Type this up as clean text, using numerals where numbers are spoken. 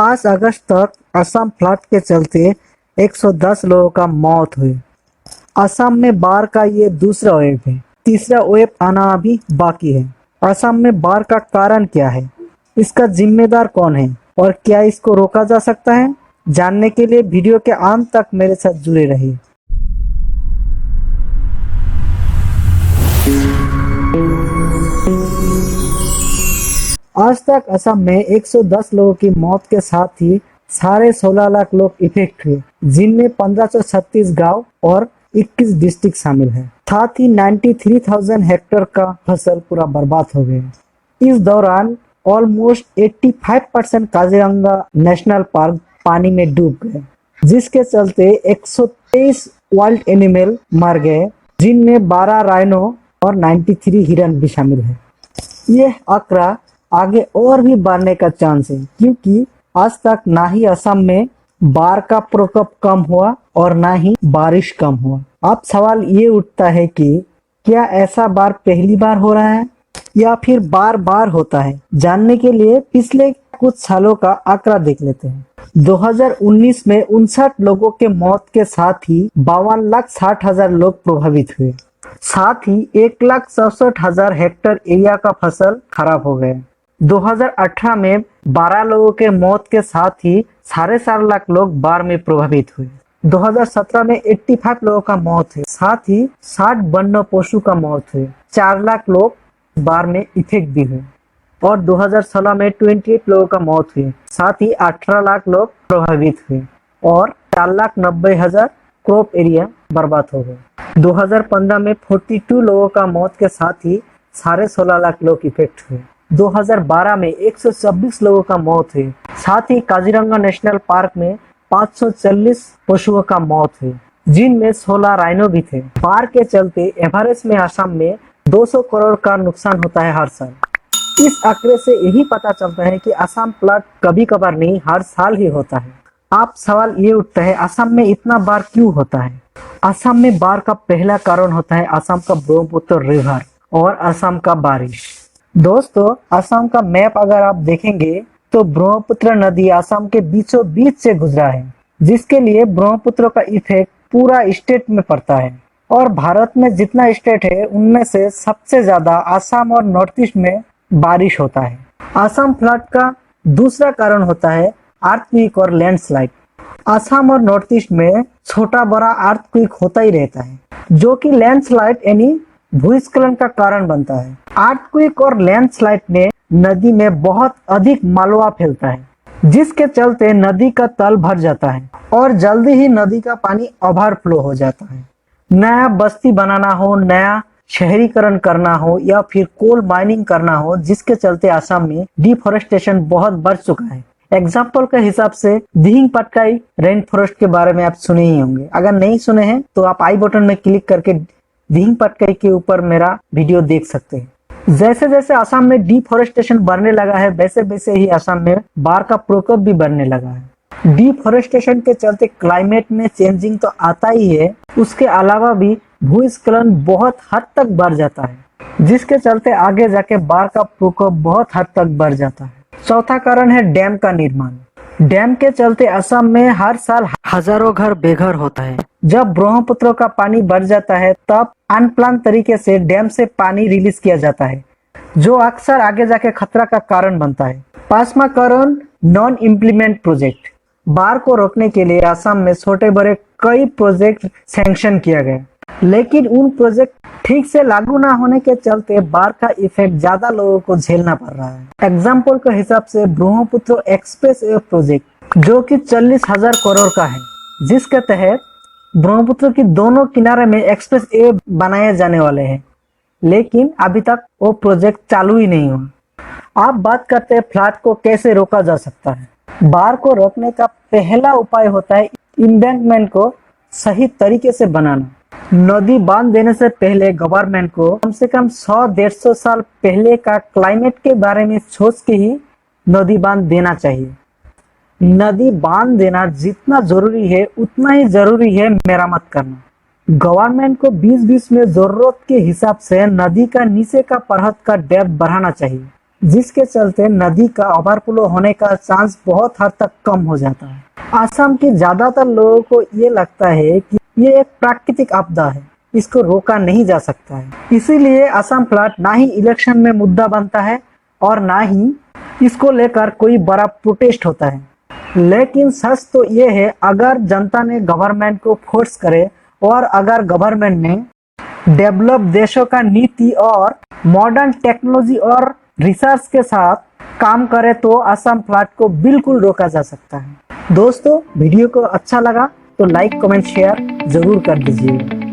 5 अगस्त तक असम फ्लड के चलते 110 लोगों का मौत हुई। असम में बाढ़ का ये दूसरा वेव है, तीसरा वेव आना अभी बाकी है। असम में बाढ़ का कारण क्या है, इसका जिम्मेदार कौन है और क्या इसको रोका जा सकता है? जानने के लिए वीडियो के अंत तक मेरे साथ जुड़े रहिए। आज तक असम में 110 लोगों की मौत के साथ ही 16.5 लाख लोग इफेक्ट हुए, जिनमें 1536 गांव और 21 डिस्ट्रिक्ट शामिल हैं। साथ ही 93,000 हेक्टेयर का फसल पूरा बर्बाद हो गया। इस दौरान ऑलमोस्ट 85% काजीरंगा नेशनल पार्क पानी में डूब गए, जिसके चलते 123 वाइल्ड एनिमल मर गए, जिनमें 12 राइनो और 93 हिरन भी शामिल है। यह आंकड़ा आगे और भी बढ़ने का चांस है, क्योंकि आज तक ना ही असम में बाढ़ का प्रकोप कम हुआ और ना ही बारिश कम हुआ। अब सवाल ये उठता है कि क्या ऐसा बार पहली बार हो रहा है या फिर बार बार होता है? जानने के लिए पिछले कुछ सालों का आंकड़ा देख लेते हैं। 2019 में 59 लोगों के मौत के साथ ही 52,60,000 लोग प्रभावित हुए। साथ ही 1,67,000 हेक्टेयर एरिया का फसल खराब हो गए। 2018 में 12 लोगों के मौत के साथ ही 4.5 लाख लोग बाढ़ में प्रभावित हुए। 2017 में 85 लोगों का मौत हुई, साथ ही 60 वन्य पशु का मौत हुई। 4 लाख लोग बाढ़ में इफेक्ट भी हुए और 2016 में 28 लोगों का मौत हुई, साथ ही 18 लाख लोग प्रभावित हुए और 4,90,000 क्रॉप एरिया बर्बाद हो गए। 2015 में 42 लोगों का मौत के साथ ही 16.5 लाख लोग इफेक्ट हुए। 2012 में 126 लोगों का मौत हुई, साथ ही काजीरंगा नेशनल पार्क में 540 पशुओं का मौत हुई, जिनमें 16 राइनो भी थे। बाढ़ के चलते एवरेज में असम में 200 करोड़ का नुकसान होता है हर साल। इस आंकड़े से यही पता चलता है कि असम फ्लड कभी कभार नहीं, हर साल ही होता है। आप सवाल ये उठता है, असम में इतना बाढ़ क्यों होता है? असम में बाढ़ का पहला कारण होता है असम का ब्रह्मपुत्र रिवर और असम का बारिश। दोस्तों, असम का मैप अगर आप देखेंगे तो ब्रह्मपुत्र नदी असम के बीचों बीच से गुजरा है, जिसके लिए ब्रह्मपुत्र का इफेक्ट पूरा स्टेट में पड़ता है। और भारत में जितना स्टेट है उनमें से सबसे ज्यादा असम और नॉर्थ ईस्ट में बारिश होता है। असम फ्लड का दूसरा कारण होता है अर्थक्वेक और लैंडस्लाइड। असम और नॉर्थ ईस्ट में छोटा बड़ा अर्थक्वेक होता ही रहता है, जो कि लैंडस्लाइड यानी भूस्खलन का कारण बनता है। अर्थक्वेक और लैंडस्लाइड में नदी में बहुत अधिक मलबा फैलता है, जिसके चलते नदी का तल भर जाता है और जल्दी ही नदी का पानी ओवरफ्लो हो जाता है। नया बस्ती बनाना हो, नया शहरीकरण करना हो या फिर कोल माइनिंग करना हो, जिसके चलते असम में डिफोरेस्टेशन बहुत बढ़ चुका है। एग्जाम्पल के हिसाब से दिहिंग पटकाई रेन फॉरेस्ट के बारे में आप सुने ही होंगे। अगर नहीं सुने हैं तो आप आई बटन में क्लिक करके दिहिंग पटकाई के ऊपर मेरा वीडियो देख सकते हैं। जैसे जैसे असम में डिफोरेस्टेशन बढ़ने लगा है, वैसे वैसे ही असम में बाढ़ का प्रकोप भी बढ़ने लगा है। डिफोरेस्टेशन के चलते क्लाइमेट में चेंजिंग तो आता ही है, उसके अलावा भी भूस्खलन बहुत हद तक बढ़ जाता है, जिसके चलते आगे जाके बाढ़ का प्रकोप बहुत हद तक बढ़ जाता है। चौथा कारण है डैम का निर्माण। डैम के चलते असम में हर साल हजारों घर बेघर होता है। जब ब्रह्मपुत्र का पानी बढ़ जाता है तब अनप्लान तरीके से डैम से पानी रिलीज किया जाता है, जो अक्सर आगे जाके खतरा का कारण बनता है। पांचवा कारण नॉन इम्प्लीमेंट प्रोजेक्ट। बाढ़ को रोकने के लिए असम में छोटे बड़े कई प्रोजेक्ट सैंक्शन किया गया, लेकिन उन प्रोजेक्ट ठीक से लागू ना होने के चलते बाढ़ का इफेक्ट ज्यादा लोगों को झेलना पड़ रहा है। एग्जाम्पल के हिसाब से ब्रह्मपुत्र एक्सप्रेस वे प्रोजेक्ट, जो कि 40,000 करोड़ का है, जिसके तहत ब्रह्मपुत्र की दोनों किनारे में एक्सप्रेस वे बनाए जाने वाले हैं, लेकिन अभी तक वो प्रोजेक्ट चालू ही नहीं हुआ। आप बात करते हैं फ्लड को कैसे रोका जा सकता है। बाढ़ को रोकने का पहला उपाय होता है एम्बैंकमेंट को सही तरीके से बनाना। नदी बांध देने से पहले गवर्नमेंट को कम से कम 100-150 साल पहले का क्लाइमेट के बारे में सोच के ही नदी बांध देना चाहिए। नदी बांध देना जितना जरूरी है उतना ही जरूरी है मेरामत करना। गवर्नमेंट को 2020 में जरूरत के हिसाब से नदी का नीचे का परत का डेप्थ बढ़ाना चाहिए। जिसके चलते नदी का ओवरफ्लो होने का चांस बहुत हद तक कम हो जाता है। असम के ज्यादातर लोगों को ये लगता है कि ये एक प्राकृतिक आपदा है, इसको रोका नहीं जा सकता है। इसीलिए असम फ्लड ना ही इलेक्शन में मुद्दा बनता है और ना ही इसको लेकर कोई बड़ा प्रोटेस्ट होता है। लेकिन सच तो ये है, अगर जनता ने गवर्नमेंट को फोर्स करे और अगर गवर्नमेंट ने डेवलप देशों का नीति और मॉडर्न टेक्नोलॉजी और रिसर्च के साथ काम करे तो असम फ्लड को बिल्कुल रोका जा सकता है। दोस्तों, वीडियो को अच्छा लगा तो लाइक कमेंट शेयर जरूर कर दीजिएगा।